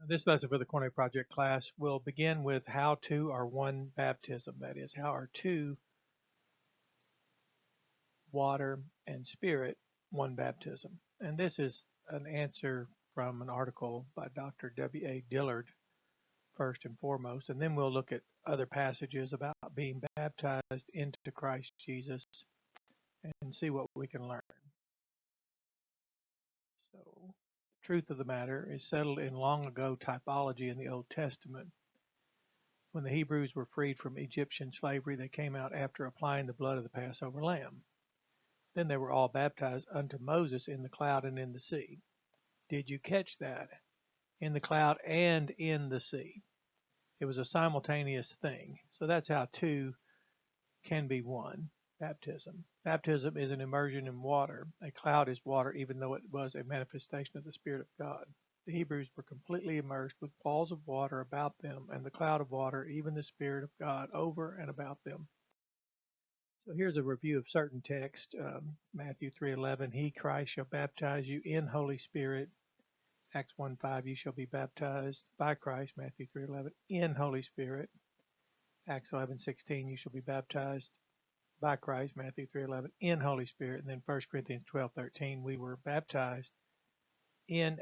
This lesson for the Cornet Project class will begin with how two are one baptism. That is, how are two, water and spirit, one baptism. And this is an answer from an article by Dr. W.A. Dillard, first and foremost. And then we'll look at other passages about being baptized into Christ Jesus and see what we can learn. So, the truth of the matter is settled in long ago typology in the Old Testament. When the Hebrews were freed from Egyptian slavery, they came out after applying the blood of the Passover Lamb. Then they were all baptized unto Moses in the cloud and in the sea. Did you catch that? In the cloud and in the sea. It was a simultaneous thing. So that's how two can be one. Baptism. Baptism is an immersion in water. A cloud is water, even though it was a manifestation of the Spirit of God. The Hebrews were completely immersed with walls of water about them, and the cloud of water, even the Spirit of God, over and about them. So here's a review of certain text. Matthew 3:11, He, Christ, shall baptize you in Holy Spirit. Acts 1:5, you shall be baptized by Christ. Matthew 3:11, in Holy Spirit. Acts 11:16, you shall be baptized by Christ. Matthew 3:11, in Holy Spirit. And then 1 Corinthians 12:13, we were baptized in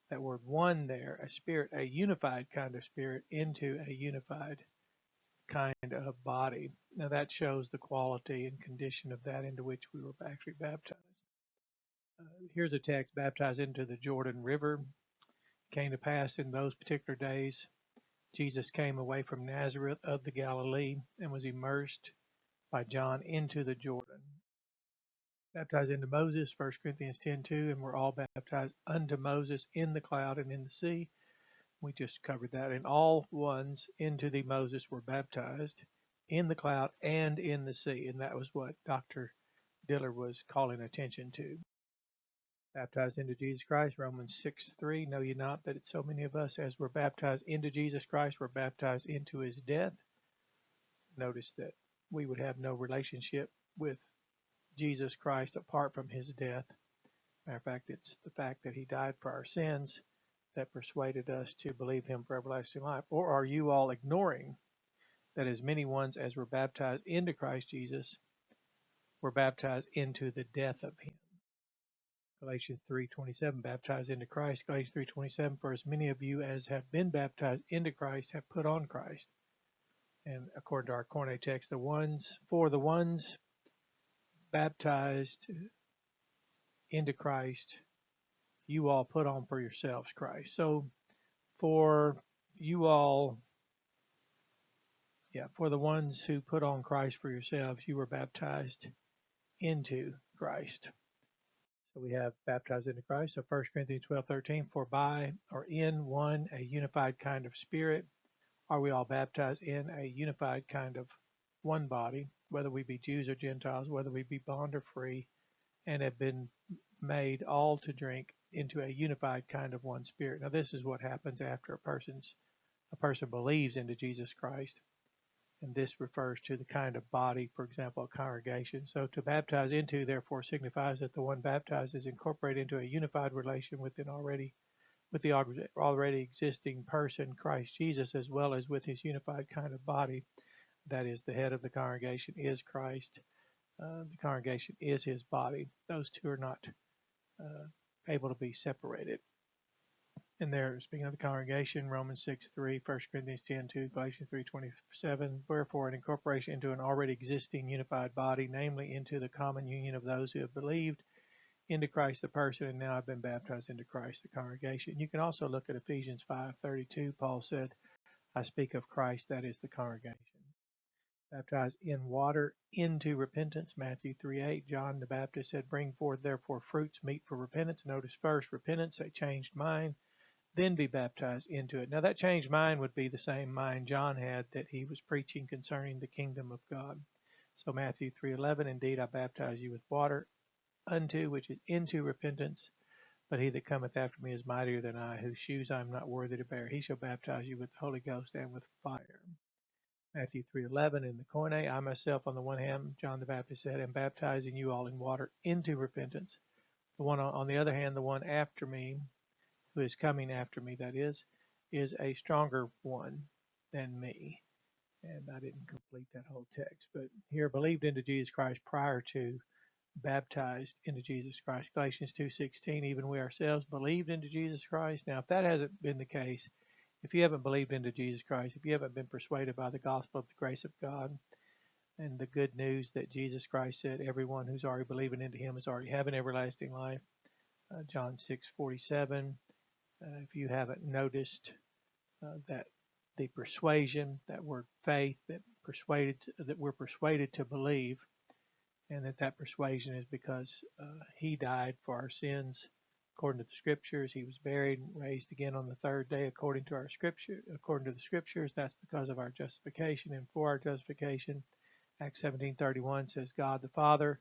that word one there, a spirit, a unified kind of spirit, into a unified kind of body. Now that shows the quality and condition of that into which we were actually baptized. Here's a text, baptized into the Jordan River. It came to pass in those particular days, Jesus came away from Nazareth of the Galilee and was immersed by John into the Jordan. Baptized into Moses, 1 Corinthians 10:2, and we're all baptized unto Moses in the cloud and in the sea. We just covered that. And all ones into the Moses were baptized in the cloud and in the sea. And that was what Dr. Dillard was calling attention to. Baptized into Jesus Christ, Romans 6:3. Know ye not that so many of us as were baptized into Jesus Christ were baptized into his death? Notice that we would have no relationship with Jesus Christ apart from his death. Matter of fact, it's the fact that he died for our sins that persuaded us to believe him for everlasting life. Or are you all ignoring that as many ones as were baptized into Christ Jesus were baptized into the death of him? Galatians 3:27, baptized into Christ. Galatians 3:27, for as many of you as have been baptized into Christ have put on Christ. And according to our Cornet text, the ones baptized into Christ, you all put on for yourselves Christ. So for you all, for the ones who put on Christ for yourselves, you were baptized into Christ. So we have baptized into Christ. So 1 Corinthians 12:13, for by or in one, a unified kind of spirit, are we all baptized in a unified kind of one body, whether we be Jews or Gentiles, whether we be bond or free, and have been made all to drink into a unified kind of one spirit. Now this is what happens after a person believes into Jesus Christ. And this refers to the kind of body, for example, a congregation. So to baptize into, therefore, signifies that the one baptized is incorporated into a unified relation with the already existing person, Christ Jesus, as well as with his unified kind of body. That is, the head of the congregation is Christ. The congregation is his body. Those two are not able to be separated. And there, speaking of the congregation, Romans 6:3, 1 Corinthians 10:2, Galatians 3:27, wherefore an incorporation into an already existing unified body, namely into the common union of those who have believed into Christ the person, and now have been baptized into Christ the congregation. You can also look at Ephesians 5:32. Paul said, I speak of Christ, that is the congregation. Baptized in water into repentance, Matthew 3:8. John the Baptist said, bring forth therefore fruits meet for repentance. Notice first, repentance, a changed mind, then be baptized into it. Now that changed mind would be the same mind John had that he was preaching concerning the kingdom of God. So Matthew 3:11, indeed I baptize you with water unto, which is into repentance, but he that cometh after me is mightier than I, whose shoes I am not worthy to bear. He shall baptize you with the Holy Ghost and with fire. Matthew 3:11 in the Koine, I myself on the one hand, John the Baptist said, am baptizing you all in water into repentance. The one on the other hand, the one after me, who is coming after me, that is a stronger one than me. And I didn't complete that whole text, but here, believed into Jesus Christ prior to baptized into Jesus Christ. Galatians 2:16, even we ourselves believed into Jesus Christ. Now, if that hasn't been the case, if you haven't believed into Jesus Christ, if you haven't been persuaded by the gospel of the grace of God and the good news that Jesus Christ said everyone who's already believing into him is already having everlasting life, John 6:47, if you haven't noticed that the persuasion, that word faith, that we're persuaded to believe, and that persuasion is because he died for our sins according to the scriptures. He was buried and raised again on the third day according to our scripture, according to the scriptures. That's because of our justification and for our justification. Acts 17:31 says God the Father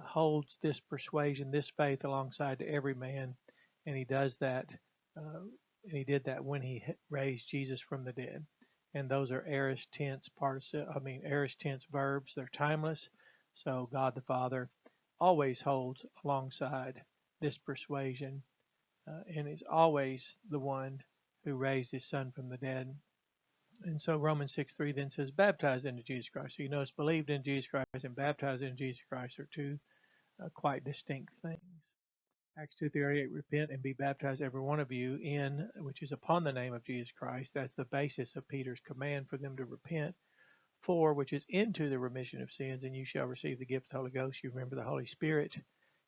holds this persuasion, this faith alongside to every man, and he does that. And he did that when he raised Jesus from the dead. And those are aorist tense aorist tense verbs. They're timeless. So God the Father always holds alongside this persuasion and is always the one who raised his son from the dead. And so Romans 6:3 then says, baptized into Jesus Christ. So you notice believed in Jesus Christ and baptized in Jesus Christ are two quite distinct things. Acts 2:38, repent and be baptized every one of you in, which is upon the name of Jesus Christ. That's the basis of Peter's command for them to repent. 4, which is into the remission of sins, and you shall receive the gift of the Holy Ghost. You remember the Holy Spirit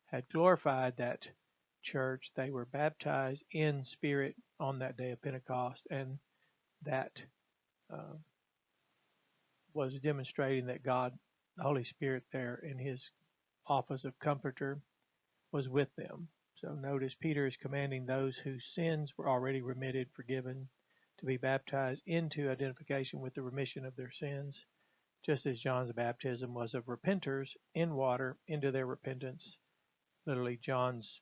had glorified that church. They were baptized in spirit on that day of Pentecost, and that was demonstrating that God, the Holy Spirit there in his office of comforter, was with them. So notice Peter is commanding those whose sins were already remitted, forgiven, to be baptized into identification with the remission of their sins, just as John's baptism was of repenters in water into their repentance. Literally John's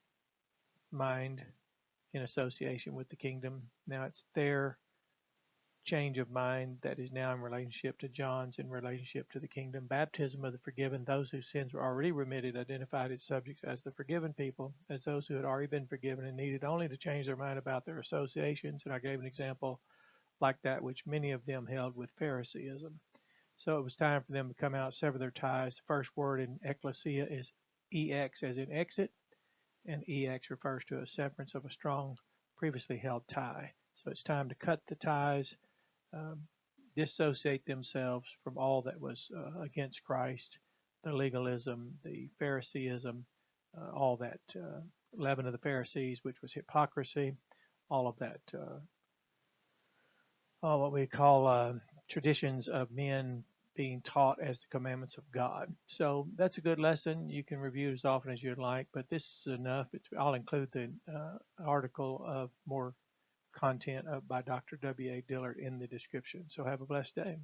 mind in association with the kingdom. Now it's their change of mind that is now in relationship to John's in relationship to the kingdom. Baptism of the forgiven, those whose sins were already remitted, identified its subjects as the forgiven people, as those who had already been forgiven and needed only to change their mind about their associations. And I gave an example like that which many of them held with Phariseeism. So it was time for them to come out, sever their ties. The first word in ecclesia is ex, as in exit, and ex refers to a severance of a strong, previously held tie. So it's time to cut the ties, dissociate themselves from all that was against Christ, the legalism, the Phariseeism, all that leaven of the Pharisees, which was hypocrisy, all of that, all what we call traditions of men being taught as the commandments of God. So that's a good lesson. You can review it as often as you'd like, but this is enough. I'll include the article of more content by Dr. W.A. Dillard in the description. So have a blessed day.